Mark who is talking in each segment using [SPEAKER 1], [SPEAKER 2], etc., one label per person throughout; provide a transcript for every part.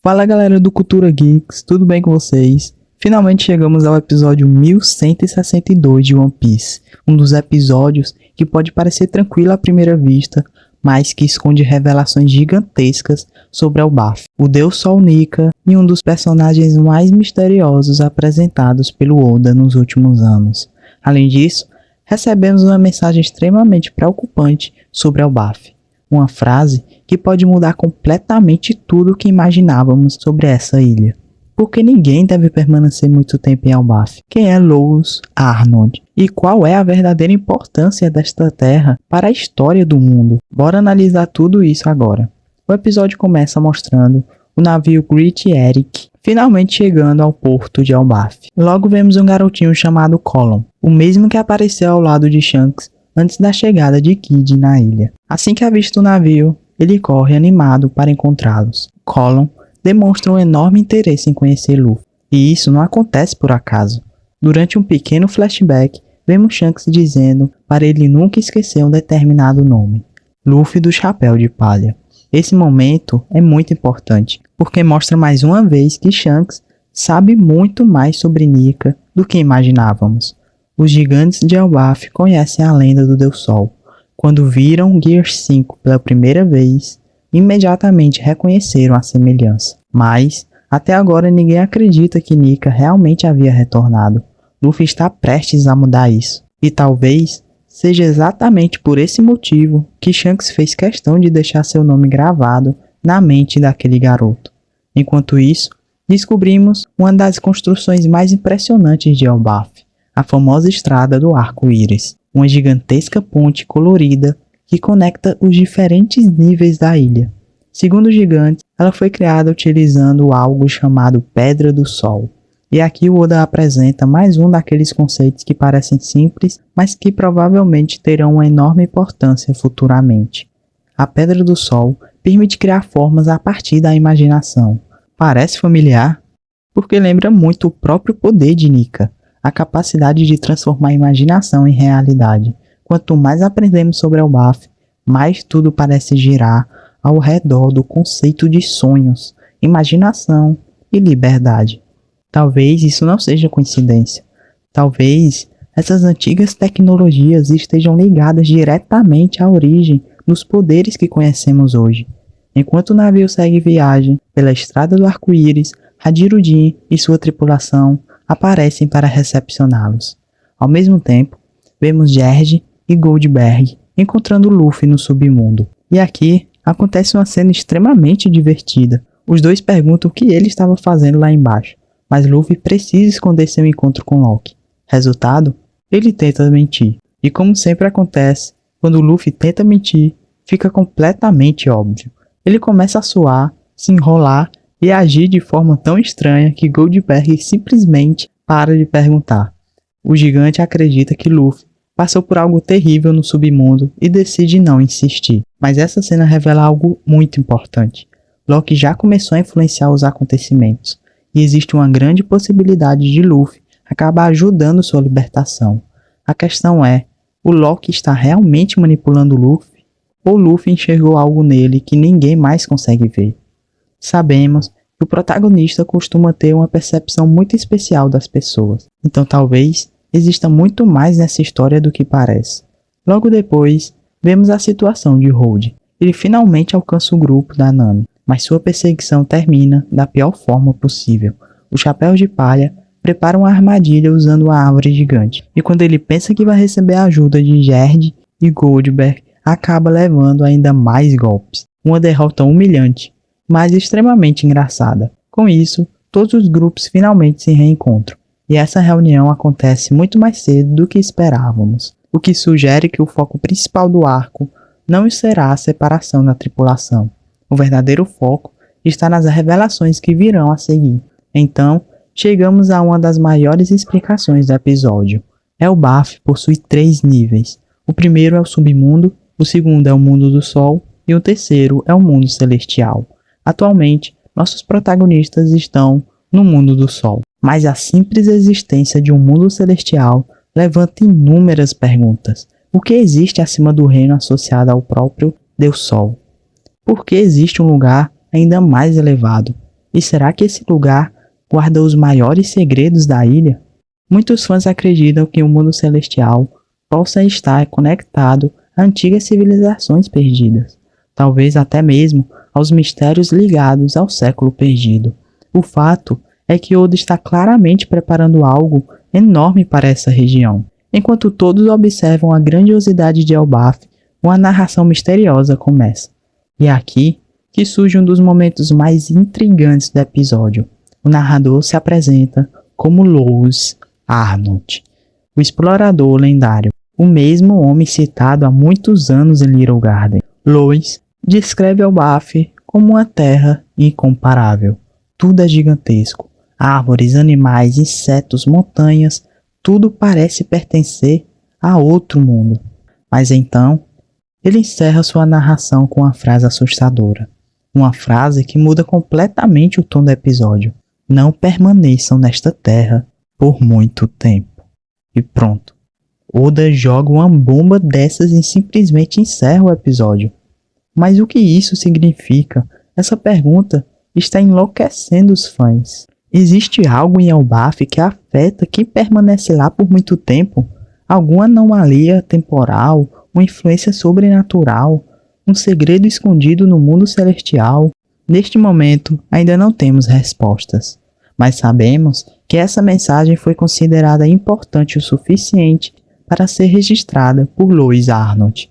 [SPEAKER 1] Fala galera do Cultura Geeks, tudo bem com vocês? Finalmente chegamos ao episódio 1162 de One Piece, um dos episódios que pode parecer tranquilo à primeira vista, mas que esconde revelações gigantescas sobre Elbaf, o Deus Sol Nika e um dos personagens mais misteriosos apresentados pelo Oda nos últimos anos. Além disso, recebemos uma mensagem extremamente preocupante sobre Elbaf, uma frase que pode mudar completamente tudo o que imaginávamos sobre essa ilha. Porque ninguém deve permanecer muito tempo em Elbaf. Quem é Louis Arnold? E qual é a verdadeira importância desta terra para a história do mundo? Bora analisar tudo isso agora. O episódio começa mostrando o navio Great Eric finalmente chegando ao porto de Elbaf. Logo vemos um garotinho chamado Colon, o mesmo que apareceu ao lado de Shanks antes da chegada de Kid na ilha. Assim que avista o navio, ele corre animado para encontrá-los. Colon demonstra um enorme interesse em conhecer Luffy, e isso não acontece por acaso. Durante um pequeno flashback, vemos Shanks dizendo para ele nunca esquecer um determinado nome: Luffy do Chapéu de Palha. Esse momento é muito importante, porque mostra mais uma vez que Shanks sabe muito mais sobre Nika do que imaginávamos. Os gigantes de Elbaf conhecem a lenda do Deus Sol. Quando viram Gear 5 pela primeira vez, imediatamente reconheceram a semelhança. Mas, até agora ninguém acredita que Nika realmente havia retornado. Luffy está prestes a mudar isso. E talvez seja exatamente por esse motivo que Shanks fez questão de deixar seu nome gravado na mente daquele garoto. Enquanto isso, descobrimos uma das construções mais impressionantes de Elbaf, a famosa estrada do Arco-Íris, uma gigantesca ponte colorida que conecta os diferentes níveis da ilha. Segundo os gigantes, ela foi criada utilizando algo chamado Pedra do Sol. E aqui o Oda apresenta mais um daqueles conceitos que parecem simples, mas que provavelmente terão uma enorme importância futuramente. A Pedra do Sol permite criar formas a partir da imaginação. Parece familiar? Porque lembra muito o próprio poder de Nika, a capacidade de transformar a imaginação em realidade. Quanto mais aprendemos sobre Elbaf, mais tudo parece girar ao redor do conceito de sonhos, imaginação e liberdade. Talvez isso não seja coincidência. Talvez essas antigas tecnologias estejam ligadas diretamente à origem dos poderes que conhecemos hoje. Enquanto o navio segue viagem pela estrada do Arco-Íris, Hajirudin e sua tripulação aparecem para recepcioná-los. Ao mesmo tempo, vemos Gerge e Goldberg encontrando Luffy no submundo. E aqui acontece uma cena extremamente divertida. Os dois perguntam o que ele estava fazendo lá embaixo, mas Luffy precisa esconder seu encontro com Lock. Resultado, ele tenta mentir. E como sempre acontece, quando Luffy tenta mentir, fica completamente óbvio. Ele começa a suar, se enrolar e agir de forma tão estranha que Goldberg simplesmente para de perguntar. O gigante acredita que Luffy passou por algo terrível no submundo e decide não insistir. Mas essa cena revela algo muito importante. Loki já começou a influenciar os acontecimentos, e existe uma grande possibilidade de Luffy acabar ajudando sua libertação. A questão é, o Loki está realmente manipulando Luffy? Ou Luffy enxergou algo nele que ninguém mais consegue ver? Sabemos que o protagonista costuma ter uma percepção muito especial das pessoas, então talvez exista muito mais nessa história do que parece. Logo depois, vemos a situação de Road. Ele finalmente alcança o grupo da Nami, mas sua perseguição termina da pior forma possível. O Chapéu de Palha prepara uma armadilha usando a árvore gigante, e quando ele pensa que vai receber a ajuda de Gerd e Goldberg, acaba levando ainda mais golpes. Uma derrota humilhante, mas extremamente engraçada. Com isso, todos os grupos finalmente se reencontram, e essa reunião acontece muito mais cedo do que esperávamos, o que sugere que o foco principal do arco não será a separação da tripulação. O verdadeiro foco está nas revelações que virão a seguir. Então, chegamos a uma das maiores explicações do episódio. Elbaf possui 3 níveis. O primeiro é o submundo, o segundo é o mundo do sol e o terceiro é o mundo celestial. Atualmente, nossos protagonistas estão no mundo do sol, mas a simples existência de um mundo celestial levanta inúmeras perguntas. O que existe acima do reino associado ao próprio Deus Sol? Por que existe um lugar ainda mais elevado? E será que esse lugar guarda os maiores segredos da ilha? Muitos fãs acreditam que o mundo celestial possa estar conectado a antigas civilizações perdidas, talvez até mesmo aos mistérios ligados ao século perdido. O fato é que Oda está claramente preparando algo enorme para essa região. Enquanto todos observam a grandiosidade de Elbaf, uma narração misteriosa começa. E é aqui que surge um dos momentos mais intrigantes do episódio. O narrador se apresenta como Louis Arnold, o explorador lendário, o mesmo homem citado há muitos anos em Little Garden. Louis descreve Elbaf como uma terra incomparável. Tudo é gigantesco. Árvores, animais, insetos, montanhas, tudo parece pertencer a outro mundo. Mas então, ele encerra sua narração com uma frase assustadora. Uma frase que muda completamente o tom do episódio. Não permaneçam nesta terra por muito tempo. E pronto. Oda joga uma bomba dessas e simplesmente encerra o episódio. Mas o que isso significa? Essa pergunta está enlouquecendo os fãs. Existe algo em Elbaf que afeta quem permanece lá por muito tempo? Alguma anomalia temporal? Uma influência sobrenatural? Um segredo escondido no mundo celestial? Neste momento, ainda não temos respostas. Mas sabemos que essa mensagem foi considerada importante o suficiente para ser registrada por Louis Arnold.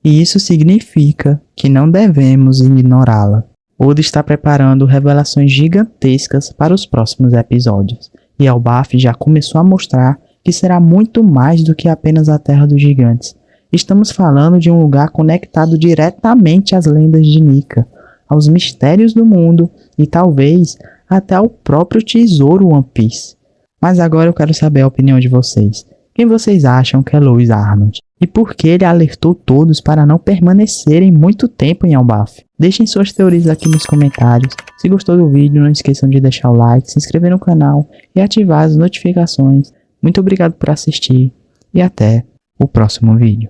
[SPEAKER 1] E isso significa que não devemos ignorá-la. Oda está preparando revelações gigantescas para os próximos episódios, e Elbaf já começou a mostrar que será muito mais do que apenas a Terra dos Gigantes. Estamos falando de um lugar conectado diretamente às lendas de Nika, aos mistérios do mundo e talvez até ao próprio tesouro One Piece. Mas agora eu quero saber a opinião de vocês. Quem vocês acham que é Louis Arnold? E por que ele alertou todos para não permanecerem muito tempo em Elbaf? Deixem suas teorias aqui nos comentários. Se gostou do vídeo, não esqueçam de deixar o like, se inscrever no canal e ativar as notificações. Muito obrigado por assistir e até o próximo vídeo.